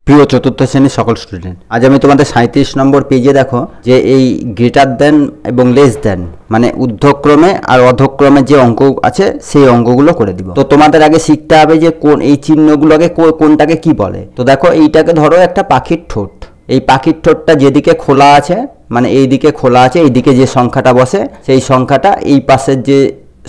প্রিয় চতুর্থ শ্রেণীর সকল স্টুডেন্ট, আজ আমি তোমাদের 37 নম্বর পেজে দেখো যে এই গ্রেটার দেন এবং লেস দেন মানে ঊর্ধ্বক্রমে আর অধক্রমে যে অঙ্ক আছে সেই অঙ্কগুলো করে দিব। তো তোমাদের আগে শিখতে হবে যে কোন এই চিহ্নগুলোকে কোনটাকে কি বলে। তো দেখো এইটাকে ধরো একটা পাখির ঠোঁট, এই পাখির ঠোঁটটা যেদিকে খোলা আছে মানে এই দিকে খোলা আছে, এইদিকে যে সংখ্যাটা বসে সেই সংখ্যাটা এই পাশের যে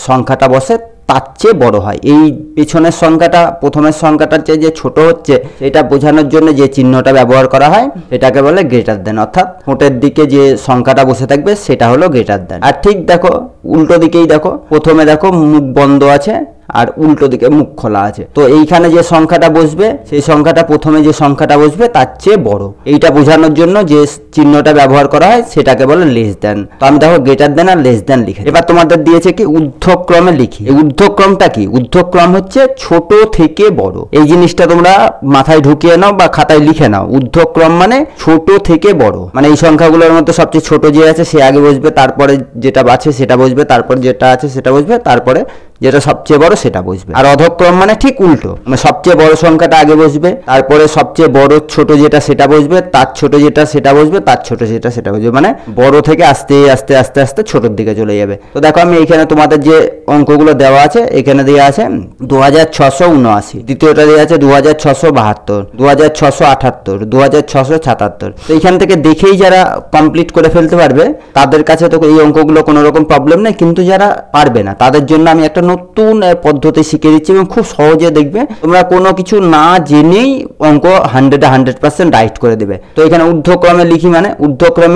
সংখ্যাটা বসে তার চেয়ে বড় হয়। এই পেছনের সংখ্যাটা প্রথমের সংখ্যাটার চেয়ে যে ছোট হচ্ছে সেটা বোঝানোর জন্য যে চিহ্নটা ব্যবহার করা হয় সেটাকে বলে গ্রেটার দেন, অর্থাৎ ঠোঁটের দিকে যে সংখ্যাটা বসে থাকবে সেটা হলো গ্রেটার দেন। আর ঠিক দেখো উল্টো দিকেই দেখো, প্রথমে দেখো মুখ বন্ধ আছে আর উল্টো দিকে মুখ খোলা আছে। তো এইখানে যে সংখ্যাটা বসবে সেই সংখ্যাটা প্রথমে যে সংখ্যাটা বসবে তার চেয়ে বড়, এইটা বোঝানোর জন্য যে চিহ্নটা ব্যবহার করা হয় সেটাকে বলে লেস দেন। তো আমি দেখো গ্রেটার দেন আর লেস দেন লিখে, এবার তোমাদের দিয়েছে কি ঊর্ধ্বক্রমে লিখি। এই ঊর্ধ্বক্রমটা কি? ঊর্ধ্বক্রম হচ্ছে ছোট থেকে বড়। এই জিনিসটা তোমরা মাথায় ঢুকিয়ে নাও বা খাতায় লিখে নাও। ঊর্ধ্বক্রম মানে ছোট থেকে বড়, মানে এই সংখ্যাগুলোর মধ্যে সবচেয়ে ছোট যে আছে সে আগে বসবে, তারপরে যেটা আছে সেটা বসবে, তারপর যেটা আছে সেটা বসবে, তারপরে যেটা সবচেয়ে বড় সেটা বসবে। আর অধক্রম মানে ঠিক উল্টো, মানে সবচেয়ে বড় সংখ্যাটা আগে বসবে, তারপরে সবচেয়ে বড় ছোট যেটা সেটা বসবে, তার ছোট যেটা সেটা বসবে, তার ছোট যেটা সেটা বসবে, মানে বড় থেকে আস্তে আস্তে আস্তে আস্তে ছোটোর দিকে চলে যাবে। তো দেখো আমি এখানে তোমাদের যে অঙ্কগুলো দেওয়া আছে এখানে দেওয়া আছে 2679, দ্বিতীয়টা দেওয়া আছে 2672, 2678, 2677। তো এইখান থেকে দেখেই যারা কমপ্লিট করে ফেলতে পারবে তাদের কাছে তো এই অঙ্কগুলো কোনো রকম প্রবলেম নেই, কিন্তু যারা পারবে না তাদের জন্য আমি একটা নতুন পদ্ধতি শিখিয়ে দিচ্ছি এবং খুব সহজে দেখবে তোমরা কোনো কিছু না জেনেই অঙ্ক 100% রাইট করে দেবে। তো এখানে ঊর্ধ্বক্রমে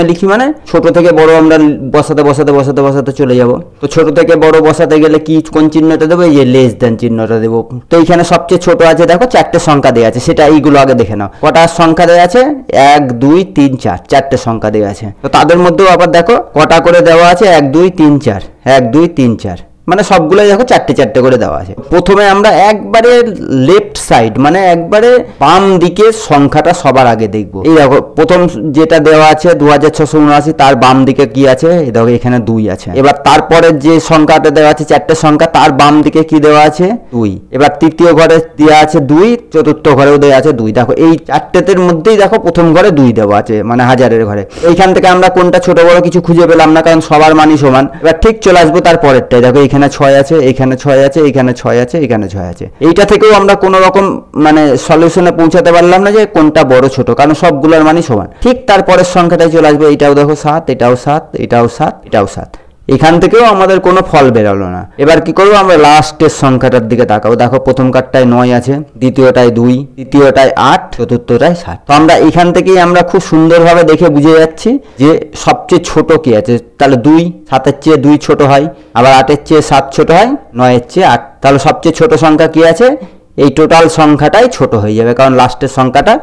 লিখি মানে ছোট থেকে বড় আমরা বসাতে বসাতে বসাতে বসাতে চলে যাব। তো ছোট থেকে বড় বসাতে গেলে কি কোন চিহ্নটা দেবো? এই যে লেস দেন চিহ্নটা দেবো। তো এখানে সবচেয়ে ছোট আছে দেখো 4টে সংখ্যা দেওয়া আছে, সেটা এইগুলো আগে দেখে নাও। কটা সংখ্যা দেওয়া আছে? 1 2 3 4, 4টে সংখ্যা দেওয়া আছে। তো তাদের মধ্যেও আবার দেখো কটা করে দেওয়া আছে? 1 2 3 4, 1 2 3 4, মানে সবগুলোই দেখো 4টে 4টে করে দেওয়া আছে। প্রথমে আমরা একবারে লেফট সাইড মানে একবারে বাম দিকে সংখ্যাটা সবার আগে দেখব। এই দেখো প্রথম যেটা দেওয়া আছে 2679, তার বাম দিকে কি আছে? এই দেখো এখানে 2 আছে। এবার তারপরে যে সংখ্যাটা দেওয়া আছে 4টে সংখ্যা, তার বাম দিকে কি দেওয়া আছে? 2। এবার তৃতীয় ঘরে দেওয়া আছে 2, চতুর্থ ঘরেও দেওয়া আছে 2। দেখো এই 4টের মধ্যেই দেখো প্রথম ঘরে 2 দেওয়া আছে, মানে হাজারের ঘরে। এইখান থেকে আমরা কোনটা ছোট বড় কিছু খুঁজে পেলাম না, কারণ সবার মানই সমান। এবার ঠিক চলে আসবো তার পরেরটাই, দেখো এখানে 6 আছে, এখানে 6 আছে, এখানে 6 আছে, এখানে 6 আছে। এইটা থেকেও আমরা কোনো রকম মানে সলিউশনে পৌঁছাতে পারলাম না যে কোনটা বড় ছোট, কারণ সবগুলোর মানই সমান। ঠিক তারপরের সংখ্যাটাই চলে আসবে, এটাও দেখো 7, এটাও 7, এটাও 7, এটাও 7। এখান থেকেও আমাদের কোনো ফল বেরোলো না। এবার কি করবো? আমরা লাস্টের সংখ্যাটার দিকে তাকাবো। দেখো প্রথম কার্ডটায় 9 আছে, দ্বিতীয়টায় 2, তৃতীয়টায় 8, চতুর্থটায় 7। তো আমরা এখান থেকেই আমরা খুব সুন্দরভাবে দেখে বুঝে যাচ্ছি যে সবচেয়ে ছোট কি আছে। তাহলে 2 7-এর চেয়ে 2 ছোট হয়, আবার 8-এর চেয়ে 7 ছোট হয়, 9-এর চেয়ে 8। তাহলে সবচেয়ে ছোট সংখ্যা কি আছে? এই টোটাল সংখ্যাটাই ছোট হয়ে যাবে, কারণ লাস্টের সংখ্যাটা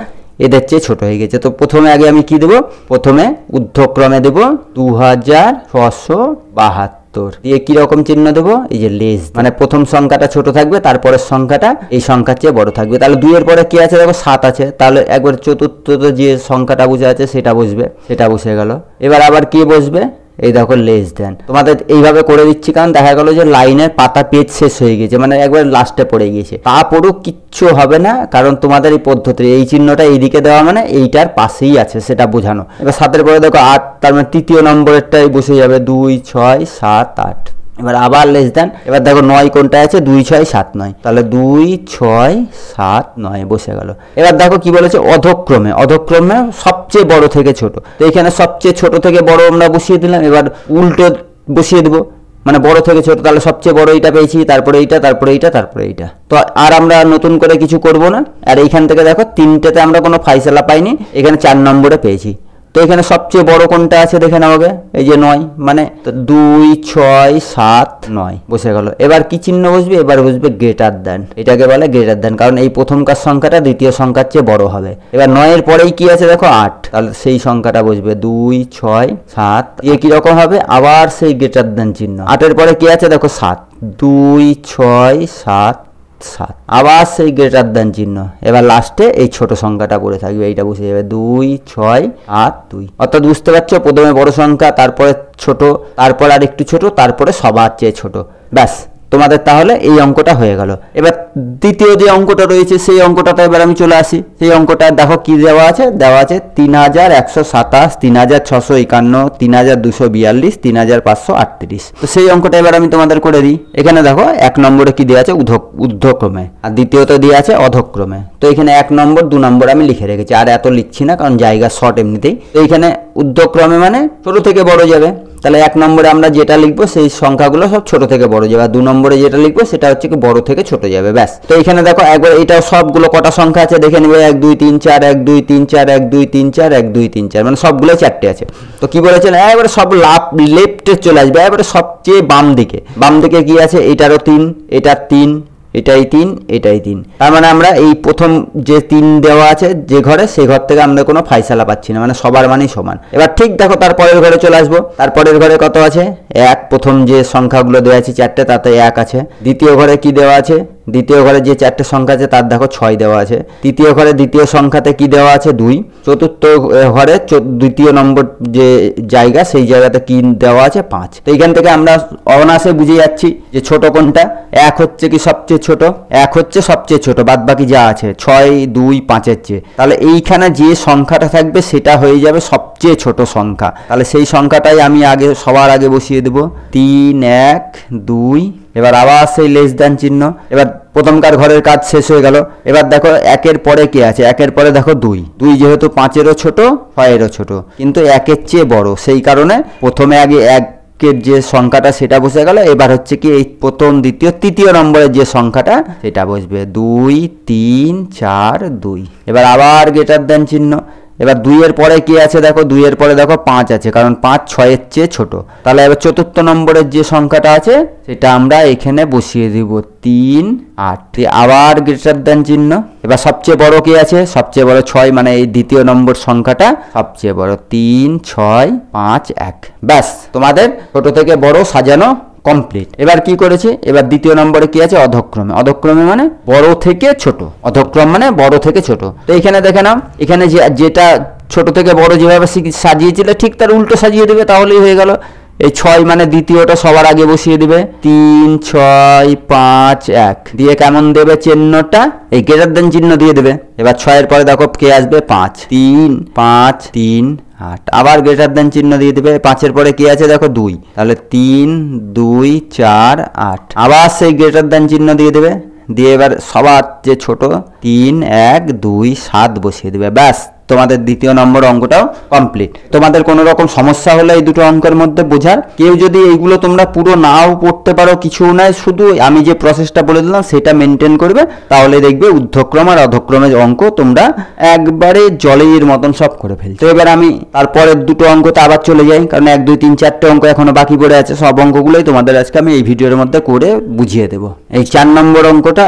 এদের চেয়ে ছোট হয়ে গেছে। তো প্রথমে আগে আমি কি দেবো? প্রথমে ঊর্ধ্বক্রমে দেবো 2672 দিয়ে কি রকম চিহ্ন দেবো? এই যে লেস, মানে প্রথম সংখ্যাটা ছোট থাকবে, তারপরের সংখ্যাটা এই সংখ্যার চেয়ে বড় থাকবে। তাহলে 2 এর পরে কি আছে? দেখো 7 আছে, তাহলে একবার চতুর্থ যে সংখ্যাটা বুঝে আছে সেটা বসবে, সেটা বসে গেল। এবার আবার কি বসবে? এই দেখো লেস দেন। তোমাদের এইভাবে করে দিচ্ছি কারণ দেখা গেল যে লাইনের পাতা পেজ শেষ হয়ে গেছে, মানে একবার লাস্টে পড়ে গিয়েছে। তারপরেও কিচ্ছু হবে না, কারণ তোমাদের এই পদ্ধতি এই চিহ্নটা এইদিকে দেওয়া মানে এইটার পাশেই আছে সেটা বোঝানো। এবার 7-এর পরে দেখো 8, তার মানে তৃতীয় নম্বরেরটাই বসে যাবে 2 6 7 8। এবার আবার লেস দেন। এবার দেখো 9 কোনটা আছে? 2 6 7 9, তাহলে 2 6 7 9 বসে গেল। এবার দেখো কি বলেছে? অধক্রমে সবচেয়ে বড় থেকে ছোট। তো এখানে সবচেয়ে ছোট থেকে বড় আমরা বসিয়ে দিলাম, এবার উল্টো বসিয়ে দেবো, মানে বড় থেকে ছোট। তাহলে সবচেয়ে বড় এইটা পেয়েছি, তারপরে এইটা, তারপরে এইটা, তারপরে এইটা। তো আর আমরা নতুন করে কিছু করব না। আর এইখান থেকে দেখো 3টেতে আমরা কোনো ফাইসলা পাইনি, এখানে 4 নম্বরে পেয়েছি। তো এখানে সবচেয়ে বড় কোনটা আছে দেখে নাও আগে, এই যে 9, মানে 2 6 7 9 বসে গেল। এবার কি চিহ্ন বসবে? এবার বসবে গ্রেটার দেন, এটাকে বলে গ্রেটার দেন, কারণ এই প্রথমকার সংখ্যাটা দ্বিতীয় সংখ্যার চেয়ে বড় হবে। এবার 9 এর পরেই কি আছে দেখো 8, তাহলে সেই সংখ্যাটা বসবে 2 6 7। এ কি রকম হবে? আবার সেই গ্রেটার দেন চিহ্ন। 8 এর পরে কি আছে দেখো 7, 2 6 7 7, আবার সেই গ্রেটার দেন চিহ্ন। এবার লাস্টে এই ছোট সংখ্যাটা পড়ে থাকবে, এইটা বসে যাবে 2 6 8 2। অর্থাৎ বুঝতে পারছো, প্রথমে বড় সংখ্যা, তারপরে ছোট, তারপর আর একটু ছোট, তারপরে সবার চেয়ে ছোট। ব্যাস তোমাদের তাহলে এই অঙ্কটা হয়ে গেল। এবার দ্বিতীয় যে অঙ্কটা রয়েছে সেই অঙ্কটাতে এবার আমি চলে আসি। সেই অঙ্কটা দেখো কি দেওয়া আছে, 3127, 3651, 3242, 3538। তো সেই অঙ্কটা এবার আমি তোমাদের করে দিই। এখানে দেখো 1 নম্বরে কি দেওয়া আছে, ঊর্ধ্বক্রমে, আর দ্বিতীয়ত দেওয়া আছে অধক্রমে। তো এখানে 1 নম্বর 2 নম্বর আমি লিখে রেখেছি, আর এত লিখছি না কারণ জায়গা শর্ট এমনিতেই। তো এইখানে ঊর্ধ্বক্রমে মানে ছোট থেকে বড় যাবে, তাহলে 1 নম্বরে আমরা যেটা লিখবো সেই সংখ্যাগুলো সব ছোট থেকে বড় যাবে, আর 2 নম্বরে যেটা লিখবো সেটা হচ্ছে কি বড় থেকে ছোট যাবে, ব্যাস। তো এখানে দেখো একবার এটাও সবগুলো কটা সংখ্যা আছে দেখে নিবে, 1 2 3 4, 1 2 3 4, 1 2 3 4, 1 2 3 4, মানে সবগুলো 4টে আছে। তো কি বলেছেন, একবারে সব লেফটে চলে আসবে, একবারে সবচেয়ে বাম দিকে কি আছে, এটারও 3, এটার 3, এটাই 3, এটাই 3। তার মানে আমরা এই প্রথম যে 3 দেওয়া আছে যে ঘরে, সেই ঘর থেকে আমরা কোনো ফাইসালা পাচ্ছি না, মানে সবার মানেই সমান। এবার ঠিক দেখো তারপরের ঘরে চলে আসবো। তারপরের ঘরে কত আছে, 1। প্রথম যে সংখ্যাগুলো দেওয়া আছে 4টে, তাতে 1 আছে। দ্বিতীয় ঘরে কি দেওয়া আছে, দ্বিতীয় ঘরে যে 4টে সংখ্যা আছে তার দেখো 6 দেওয়া আছে। তৃতীয় ঘরে দ্বিতীয় সংখ্যাতে কি দেওয়া আছে, 2। চতুর্থ ঘরে দ্বিতীয় নম্বর যে জায়গা, সেই জায়গাতে কি দেওয়া আছে, 5। তো এইখান থেকে আমরা অনায়াসে বুঝে যাচ্ছি যে ছোট কোনটা। 1 হচ্ছে কি সবচেয়ে ছোট, 1 হচ্ছে সবচেয়ে ছোট, বাদ বাকি যা আছে 6, 2, 5-এর চেয়ে। তাহলে এইখানে যে সংখ্যাটা থাকবে সেটা হয়ে যাবে সবচেয়ে ছোট সংখ্যা। তাহলে সেই সংখ্যাটাই আমি সবার আগে বসিয়ে দেব, 3, 1, 2। এবার আবার সেই লেস দ্যান চিহ্ন। এবার প্রথমকার ঘরের কাজ শেষ হয়ে গেল। এবার দেখো 1-এর পরে কি আছে, 1-এর পরে দেখো 2 যেহেতু 5-এরও ছোট, 6-এরও ছোট, কিন্তু 1-এর চেয়ে বড়, সেই কারণে প্রথমে আগে 1-এর যে সংখ্যাটা সেটা বসে গেল। এবার হচ্ছে কি এই প্রথম দ্বিতীয় তৃতীয় নম্বরের যে সংখ্যাটা সেটা বসবে, 2 3 4 2। এবার আবার গ্রেটার দ্যান চিহ্ন। এবার 2-এর পরে কি আছে দেখো, 2-এর পরে দেখো 5 আছে, কারণ 5 6-এর চেয়ে ছোট। তাহলে এবার চতুর্থ নম্বরের যে সংখ্যাটা আছে সেটা আমরা এখানে বসিয়ে দিব, 3 8। আবার গ্রেটার দ্যান চিহ্ন। এবার সবচেয়ে বড় কি আছে, সবচেয়ে বড় 6, মানে এই দ্বিতীয় নম্বর সংখ্যাটা সবচেয়ে বড়, 3 6 5 1। ব্যাস, তোমাদের ছোট থেকে বড় সাজানো কমপ্লিট। এবার কি করেছে, এবার দ্বিতীয় নম্বরে কি আছে, অধক্রমে মানে বড় থেকে ছোট, অধক্রম মানে বড় থেকে ছোট। তো এখানে দেখে নাও, এখানে যেটা ছোট থেকে বড় যেভাবে সাজিয়েছিল ঠিক তার উল্টো সাজিয়ে দেবে, তাহলেই হয়ে গেল। এই 6 মানে দ্বিতীয়টা সবার আগে বসিয়ে দিবে, 3 6 5 1 দিয়ে কেমন দেবে চিহ্নটা, এই গ্রেটার দেন চিহ্ন দিয়ে দেবে। এবার 6-এর পরে দেখো কে আসবে, 5 3 5 3 8। আবার গ্রেটার দেন চিহ্ন দিয়ে দেবে। 5-এর পরে কি আছে দেখো, 2, তাহলে 3 2 4 8। আবার সেই গ্রেটার দেন চিহ্ন দিয়ে দেবে, দিয়ে এবার সবার যে ছোট 3 1 2 7 বসিয়ে দেবে। ব্যাস, তোমাদের দ্বিতীয় নম্বর অঙ্কটাও কমপ্লিট। তোমাদের কোনো রকম সমস্যা হলে এই দুটো অঙ্কের মধ্যে বোঝার, কেউ যদি এইগুলো তোমরা পুরো নাও পড়তে পারো, কিছু নাই, শুধু আমি যে প্রসেসটা বলে দিলাম সেটা মেনটেন করবে, তাহলে দেখবে ঊর্ধ্বক্রম আর অধক্রমের অঙ্ক তোমরা একবারে জলের মতন সব করে ফেলছো। তো এবার আমি তারপরের দুটো অঙ্কতে আবার চলে যাই, কারণ 1 2 3 4টে অঙ্ক এখনো বাকি পড়ে আছে। সব অঙ্কগুলোই তোমাদের আজকে আমি এই ভিডিওর মধ্যে করে বুঝিয়ে দেবো। এই 4 নম্বর অঙ্কটা,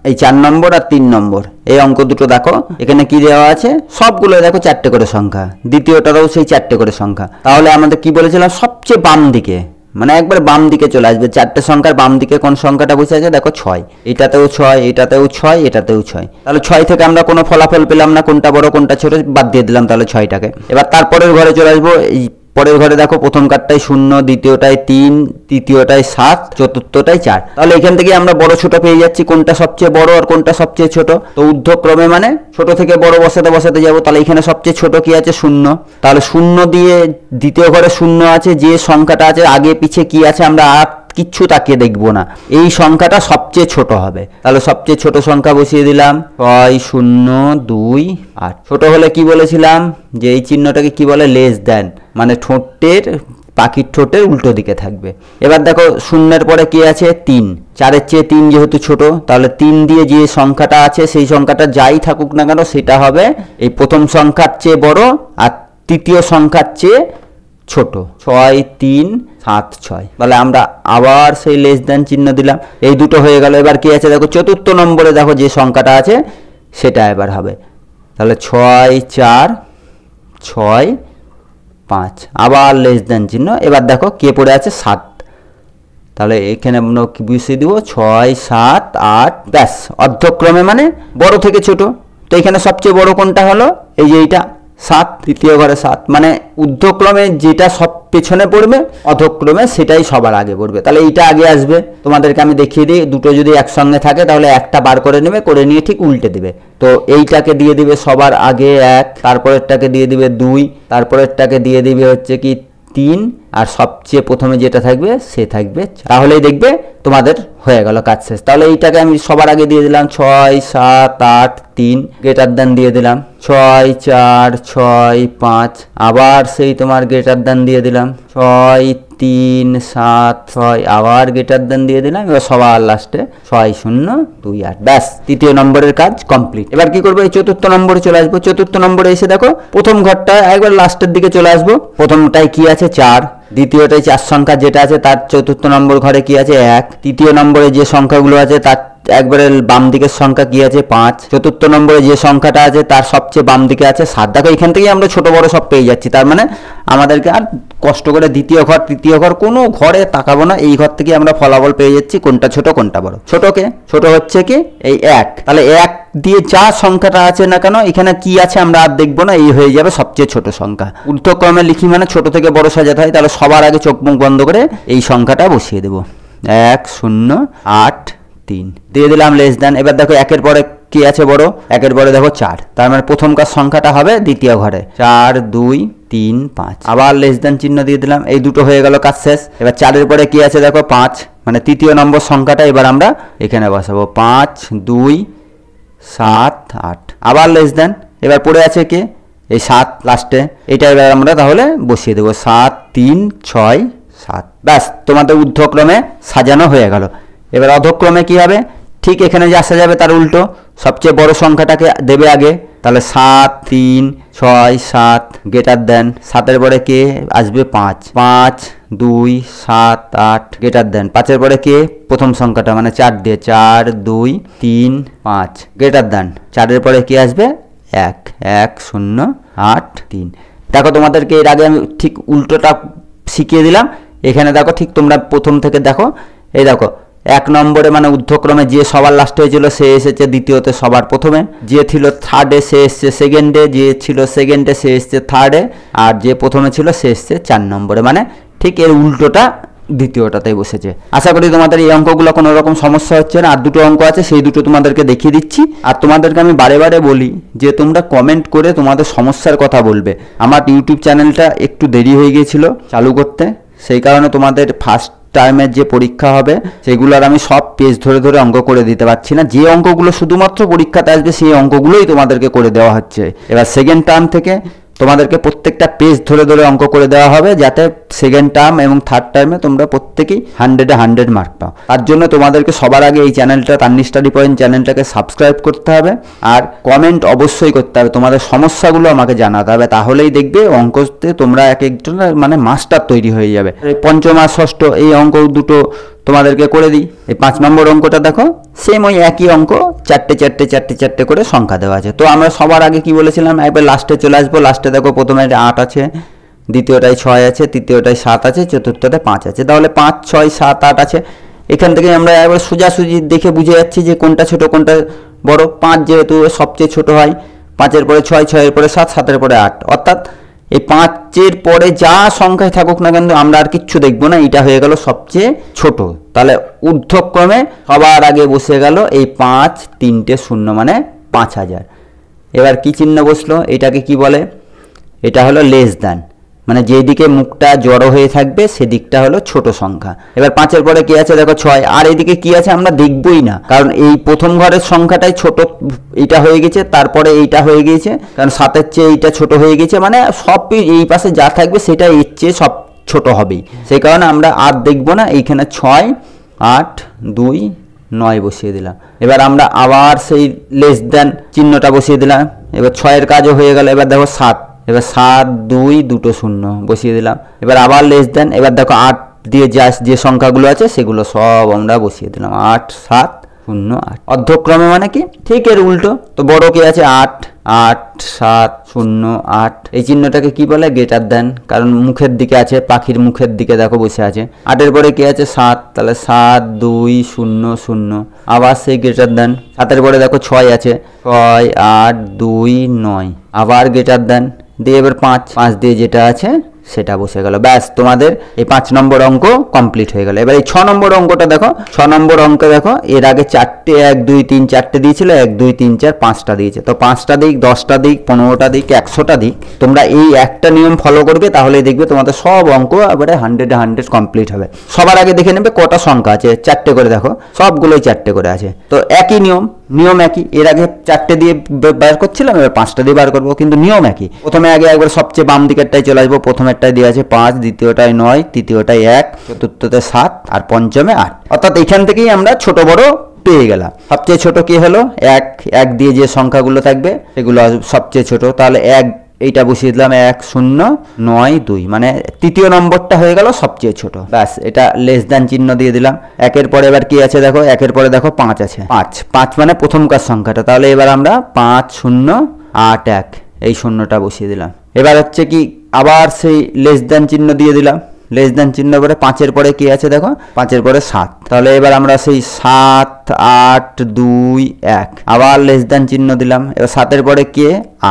এই 4 নম্বর আর 3 নম্বর এই অঙ্ক দুটো দেখো, এখানে কি দেওয়া আছে, সবগুলো দেখো 4টে করে সংখ্যা, দ্বিতীয়টারও সেই 4টে করে সংখ্যা। তাহলে আমাদের কি বলেছিলাম, সবচেয়ে বাম দিকে, মানে একবার বাম দিকে চলে আসবে। 4টে সংখ্যার বাম দিকে কোন সংখ্যাটা বসে আছে দেখো, 6। এটাতেও 6, এটাতেও 6, এটাতেও 6। তাহলে 6 থেকে আমরা কোনো ফলাফল পেলাম না, কোনটা বড় কোনটা ছোট, বাদ দিয়ে দিলাম তাহলে 6টাকে। এবার তারপরের ঘরে চলে আসবো। এই পরের ঘরে দেখো প্রথম কার্ডটাই 0, দ্বিতীয়টায় 3, তৃতীয়টায় 7, চতুর্থটায় 4। তাহলে এখান থেকে আমরা বড় ছোট পেয়ে যাচ্ছি, কোনটা সবচেয়ে বড় আর কোনটা সবচেয়ে ছোট। তো ঊর্ধ্বক্রমে মানে ছোট থেকে বড় বসাতে যাবো। তাহলে এখানে সবচেয়ে ছোট কি আছে, 0। তাহলে 0 দিয়ে দ্বিতীয় ঘরে 0 আছে, যে সংখ্যাটা আছে আগে পিছে কি আছে আমরা আর কিচ্ছু তাকিয়ে দেখবো না, এই সংখ্যাটা সবচেয়ে ছোট হবে। তাহলে সবচেয়ে ছোট সংখ্যা বসিয়ে দিলাম, 6 0 2 8। ছোট হলে কি বলেছিলাম, যে এই চিহ্নটাকে কি বলে, লেস দেন, মানে ঠোঁটের, পাখির ঠোঁটের উল্টো দিকে থাকবে। এবার দেখো 0-এর পরে কি আছে, 3। 4-এর চেয়ে 3 যেহেতু ছোট, তাহলে 3 দিয়ে যে সংখ্যাটা আছে সেই সংখ্যাটা যাই থাকুক না কেন সেটা হবে এই প্রথম সংখ্যার চেয়ে বড় আর তৃতীয় সংখ্যার চেয়ে ছোট। 6 3 7 6। তাহলে আমরা আবার সেই লেস দেন চিহ্ন দিলাম, এই দুটো হয়ে গেল। এবার কি আছে দেখো, চতুর্থ নম্বরে দেখো যে সংখ্যাটা আছে সেটা এবার হবে। তাহলে 6 4 6 5, আবার লেস দেন চিহ্ন। এবার দেখো কে পড়ে আছে, 7। তাহলে এখানে আমরা কি বসিয়ে দিব, 6 7 8। ব্যাস, অর্ধক্রমে মানে বড় থেকে ছোট। তো এখানে সবচেয়ে বড় কোনটা হলো, এই যে এইটা, 7, তৃতীয় ঘরে 7, মানে ঊর্ধ্বক্রমে যেটা সব পেছনে পড়বে অধক্রমে সেটাই সবার আগে পড়বে। তাহলে এইটা আগে আসবে, তোমাদেরকে আমি দেখিয়ে দিই। দুটো যদি একসঙ্গে থাকে তাহলে একটা বার করে নেবে, করে নিয়ে ঠিক উল্টে দেবে। তো এইটাকে দিয়ে দিবে সবার আগে 1, তারপরেরটাকে দিয়ে দিবে 2, তারপরেরটাকে দিয়ে দিবে হচ্ছে কি 3, আর সবচেয়ে প্রথমে যেটা থাকবে সে থাকবে 4। তাহলেই দেখবে তোমাদের হয়ে গেল কাজ শেষ। তাহলে এইটাকে আমি সবার আগে দিয়ে দিলাম 6, 7, 8, 3 গ্রেটার দেন দিয়ে দিলাম 6, 4, 6, 5, আবার সেই তোমার গ্রেটার দেন দিয়ে দিলাম 6, 3, 7, 6, আবার গ্রেটার দেন দিয়ে দিলাম। এবার সবার লাস্টে 6, 0, 2, 8, ব্যাস তৃতীয় নম্বরের কাজ কমপ্লিট। এবার কি করবো, এই চতুর্থ নম্বরে চলে আসবো। চতুর্থ নম্বরে এসে দেখো প্রথম ঘরটা একবার লাস্টের দিকে চলে আসবো। প্রথমটায় কি আছে 4, দ্বিতীয়টায় 4 সংখ্যা যেটা আছে তার চতুর্থ নম্বর ঘরে কি আছে 1, তৃতীয় নম্বরে যে সংখ্যাগুলো আছে তার একবারে বাম দিকের সংখ্যা কি আছে 5, চতুর্থ নম্বরে যে সংখ্যাটা আছে তার সবচেয়ে বাম দিকে আছে 7। দেখো এখান থেকেই আমরা ছোট বড় সব পেয়ে যাচ্ছি। তার মানে আমাদেরকে আর কষ্ট করে দ্বিতীয় ঘর তৃতীয় ঘর কোনো ঘরে তাকাবো না, এই ঘর থেকে আমরা ফলাফল পেয়ে যাচ্ছি কোনটা ছোট কোনটা বড়। ছোট হচ্ছে কি এই 1, তাহলে 1 দিয়ে যা সংখ্যাটা আছে না কেন এখানে কি আছে আমরা আর দেখবো না, এই হয়ে যাবে সবচেয়ে ছোট সংখ্যা। ঊর্ধ্বক্রমে লিখি মানে ছোট থেকে বড় সাজাতে হয়। তাহলে সবার আগে চোখ মুখ বন্ধ করে এই সংখ্যাটা বসিয়ে দেবো 1, 0, 8, 3 দিয়ে দিলাম লেস দেন। এবার দেখো 1-এর পরে কি আছে বড়, 1-এর পরে দেখো 4, তার মানে প্রথমকার সংখ্যাটা হবে দ্বিতীয় ঘরে 4, 2, 3, 5, আবার লেস দেন চিহ্ন দিয়ে দিলাম। এই দুটো হয়ে গেল কাজ শেষ। এবার 4-এর পরে কি আছে দেখো 5, মানে তৃতীয় নম্বর সংখ্যাটা এবার আমরা এখানে বসাবো 5, 2, 7, 8, আবার লেস দেন। এবার পড়ে আছে কি এই 7 লাস্টে, এটা এবার আমরা তাহলে বসিয়ে দেবো 7, 3, 6, 7, ব্যাস তোমাদের ঊর্ধ্বক্রমে সাজানো হয়ে গেল। এবার অধক্রমে কি হবে, ঠিক এখানে যে আসা যাবে তার উল্টো, সবচেয়ে বড় সংখ্যাটাকে দেবে আগে। তাহলে 7, 3, 6, 7 গ্রেটার দেন 7-এর পরে কে আসবে 5, 5, 2, 7, 8 গ্রেটার দেন 5-এর পরে কে প্রথম সংখ্যাটা মানে 4 দিয়ে 4, 2, 3, 5 গ্রেটার দেন 4-এর পরে কি আসবে 1, 1, 0, 8, 3। দেখো তোমাদেরকে এর আগে আমি ঠিক উল্টোটা শিখিয়ে দিলাম। এখানে দেখো ঠিক তোমরা প্রথম থেকে দেখো, এই দেখো 1 নম্বরে মানে ঊর্ধ্বক্রমে যে সবার লাস্টে হয়েছিল সে এসেছে দ্বিতীয়তে সবার প্রথমে, যে ছিল থার্ডে সে এসছে সেকেন্ডে, যে ছিল সেকেন্ডে সে এসছে থার্ডে, আর যে প্রথমে ছিল সে এসছে 4 নম্বরে, মানে ঠিক এর উল্টোটা দ্বিতীয়টাতেই বসেছে। আশা করি তোমাদের এই অঙ্কগুলো কোনো রকম সমস্যা হচ্ছে না। আর দুটো অঙ্ক আছে সেই দুটো তোমাদেরকে দেখিয়ে দিচ্ছি। আর তোমাদেরকে আমি বারে বারে বলি যে তোমরা কমেন্ট করে তোমাদের সমস্যার কথা বলবে। আমার ইউটিউব চ্যানেলটা একটু দেরি হয়ে গিয়েছিল চালু করতে, সেই কারণে তোমাদের ফার্স্ট টাইমের যে পরীক্ষা হবে সেগুলোর আমি সব পেজ ধরে ধরে অঙ্ক করে দিতে পারছি না। যে অঙ্কগুলো শুধুমাত্র পরীক্ষাতে আসবে সেই অঙ্কগুলোই তোমাদেরকে করে দেওয়া হচ্ছে। এবার সেকেন্ড টার্ম থেকে তোমাদেরকে প্রত্যেকটা পেজ ধরে ধরে অঙ্ক করে দেওয়া হবে, যাতে সেকেন্ড টার্ম এবং থার্ড টার্মে তোমরা প্রত্যেকেই 100-এ 100 মার্ক পাও। তার জন্য তোমাদেরকে সবার আগে এই চ্যানেলটা তান্নি স্টাডি পয়েন্ট চ্যানেলটাকে সাবস্ক্রাইব করতে হবে, আর কমেন্ট অবশ্যই করতে হবে, তোমাদের সমস্যাগুলো আমাকে জানাতে হবে। তাহলেই দেখবে অঙ্কতে তোমরা এক একজন মানে মাস্টার তৈরি হয়ে যাবে। পঞ্চম আর ষষ্ঠ এই অঙ্ক দুটো তোমাদেরকে করে দিই। এই 5 নম্বর অঙ্কটা দেখো সেম ওই একই অঙ্ক, 4টে 4টে 4টে 4টে করে সংখ্যা দেওয়া আছে। তো আমরা সবার আগে কি বলেছিলাম, একবার লাস্টে চলে আসবো। লাস্টে দেখো প্রথমে 8 আছে, দ্বিতীয়টায় 6 আছে, তৃতীয়টায় 7 আছে, চতুর্থটায় 5 আছে। তাহলে 5, 6, 7, 8 আছে। এখান থেকে আমরা একবার সোজাসুজি দেখে বুঝে যাচ্ছি যে কোনটা ছোট কোনটা বড়। 5 যেহেতু সবচেয়ে ছোট হয়, 5-এর পরে 6, 6-এর পরে 7, 7-এর পরে 8, অর্থাৎ এই 5-এর পরে যা সংখ্যায় থাকুক না কিন্তু আমরা আর কিচ্ছু দেখবো না, এটা হয়ে গেল সবচেয়ে ছোট। তাহলে ঊর্ধ্বক্রমে সবার আগে বসে গেল এই 5, 3টে 0 মানে 5000। এবার কি চিহ্ন বসলো, এটাকে কি বলে, এটা হলো লেস দ্যান, মানে যেদিকে মুখটা জড়ো হয়ে থাকবে সেদিকটা হলো ছোট সংখ্যা। এবার 5-এর পরে কি আছে দেখো 6, আর এইদিকে কি আছে আমরা দেখবই না, কারণ এই প্রথম ঘরের সংখ্যাটাই ছোট, এইটা হয়ে গেছে, তারপরে এইটা হয়ে গিয়েছে, কারণ 7-এর চেয়ে এইটা ছোট হয়ে গেছে, মানে সব এই পাশে যা থাকবে সেটা এর চেয়ে সব ছোট হবেই, সেই কারণে আমরা আর দেখবো না। এইখানে 6, 8, 2, 9 বসিয়ে দিলাম। এবার আমরা আবার সেই লেস দ্যান চিহ্নটা বসিয়ে দিলাম। এবার 6-এর কাজও হয়ে গেল। এবার দেখো 7, এবার 7, 2, 2 0 বসিয়ে দিলাম। এবার আবার লেস দেন। এবার দেখো 8 দিয়ে যে সংখ্যাগুলো আছে সেগুলো সব আমরা বসিয়ে দিলাম, 8, 7, 0, 8। অর্ধক্রমে মানে কি ঠিক এর উল্টো। তো বড় কি আছে 8, 8, 7, 0, 8। এই চিহ্নটাকে কি বলে, গ্রেটার দেন, কারণ মুখের দিকে আছে, পাখির মুখের দিকে দেখো বসে আছে। 8-এর পরে কি আছে 7, তাহলে 7, 2, 0, 0 আবার সেই গ্রেটার দেন। 7-এর পরে দেখো 6 আছে, 6, 8, 2, 9 আবার গ্রেটার দেন। দিয়ে এবার 5 দিয়ে যেটা আছে সেটা বসে গেল। ব্যাস, তোমাদের এই 5 নম্বর অঙ্ক কমপ্লিট হয়ে গেল। এবার এই 6 নম্বর অঙ্কটা দেখো। 6 নম্বর অঙ্ক দেখো, এর আগে 4টে 1 2 3 4টে দিয়েছিল, 1 2 3 4 5টা দিয়েছে। তো 5টা দিক, 10টা দিক, 15টা দিক, 100টা দিক, তোমরা এই একটা নিয়ম ফলো করবে, তাহলেই দেখবে তোমাদের সব অঙ্ক এবারে 100 কমপ্লিট হবে। সবার আগে দেখে নেবে কটা সংখ্যা আছে, 4টে করে দেখো, সবগুলোই 4টে করে আছে। তো একই নিয়ম একই। এর আগে 4টে দিয়ে বার করছিলাম, এবার 5টা দিয়ে বার করবো, কিন্তু নিয়ম একই। প্রথমে আগে একবার সবচেয়ে বাম দিকেরটাই চলে আসবো। প্রথমেরটায় দিয়ে আছে 5, দ্বিতীয়টায় 9, তৃতীয়টায় 1, চতুর্থতে 7 আর পঞ্চমে 8। অর্থাৎ এখান থেকেই আমরা ছোট বড় পেয়ে গেলাম। সবচেয়ে ছোট কি হলো? 1 দিয়ে যে সংখ্যাগুলো থাকবে সেগুলো সবচেয়ে ছোট। তাহলে 1 এইটা বসিয়ে দিলাম, 1 0 9 2, মানে তৃতীয় নম্বরটা হয়ে গেল সবচেয়ে ছোট। ব্যাস, এটা লেস দ্যান চিহ্ন দিয়ে দিলাম। একের পরে এবার কি আছে দেখো, একের পরে দেখো 5 আছে। 5 মানে প্রথমকার সংখ্যাটা। তাহলে এবার আমরা 5 0 8 1 এই শূন্যটা বসিয়ে দিলাম। এবার হচ্ছে কি, আবার সেই লেস দ্যান চিহ্ন দিয়ে দিলাম। লেস দ্যান চিহ্ন পরে 5-এর পরে কি আছে দেখো, 5-এর পরে 7। তাহলে এবার আমরা সেই 7 8 2 1 আবার লেস দ্যান চিহ্ন দিলাম। এবার 7-এর পরে কি,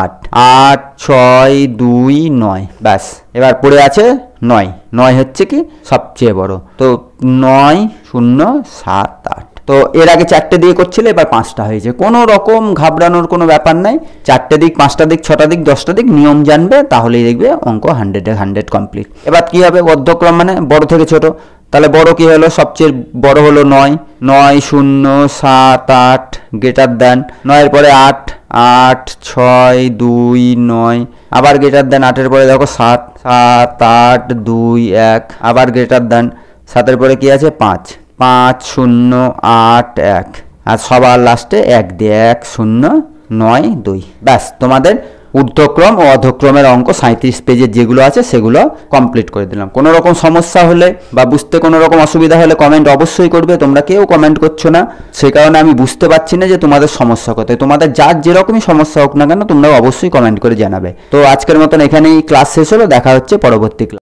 8 8 6 2 9। ব্যাস, এবার পড়ে আছে 9 হচ্ছে কি সবচেয়ে বড়। তো 9 0 7 8। তো এর আগে 4টে দিয়ে করছিলে, এবার 5টা হয়েছে। কোনো রকম ঘাবড়ানোর কোনো ব্যাপার নাই। 4টে দিক, 5টা দিক, 6টা দিক, 10টা দিক নিয়ম জানবে, তাহলেই দেখবে অঙ্ক 100 কমপ্লিট। এবার কি হবে, অর্ধক্রম মানে বড় থেকে ছোট। তাহলে বড় কি হলো, সবচেয়ে বড় হলো 9 0 7 8 গ্রেটার দ্যান 9-এর পরে 8 8 6 2 9 আবার গ্রেটার দ্যান 8-এর পরে দেখো 7 7 8 2 1 আবার গ্রেটার দ্যান 7-এর পরে কি আছে 5 5 0 8 1 আর সবার লাস্টে 1 দিয়ে 1 0 9 2। ব্যাস, তোমাদের ঊর্ধ্বক্রম ও অধক্রমের অঙ্ক 37 পেজের যেগুলো আছে সেগুলো কমপ্লিট করে দিলাম। কোনো রকম সমস্যা হলে বা বুঝতে কোনো রকম অসুবিধা হলে কমেন্ট অবশ্যই করবে। তোমরা কেউ কমেন্ট করছো না, সে কারণে আমি বুঝতে পারছি না যে তোমাদের সমস্যা কোথায়। তোমাদের যার যেরকমই সমস্যা হোক না কেন, তোমরা অবশ্যই কমেন্ট করে জানাবে। তো আজকের মতন এখানেই ক্লাস শেষ হলো, দেখা হচ্ছে পরবর্তী ক্লাস।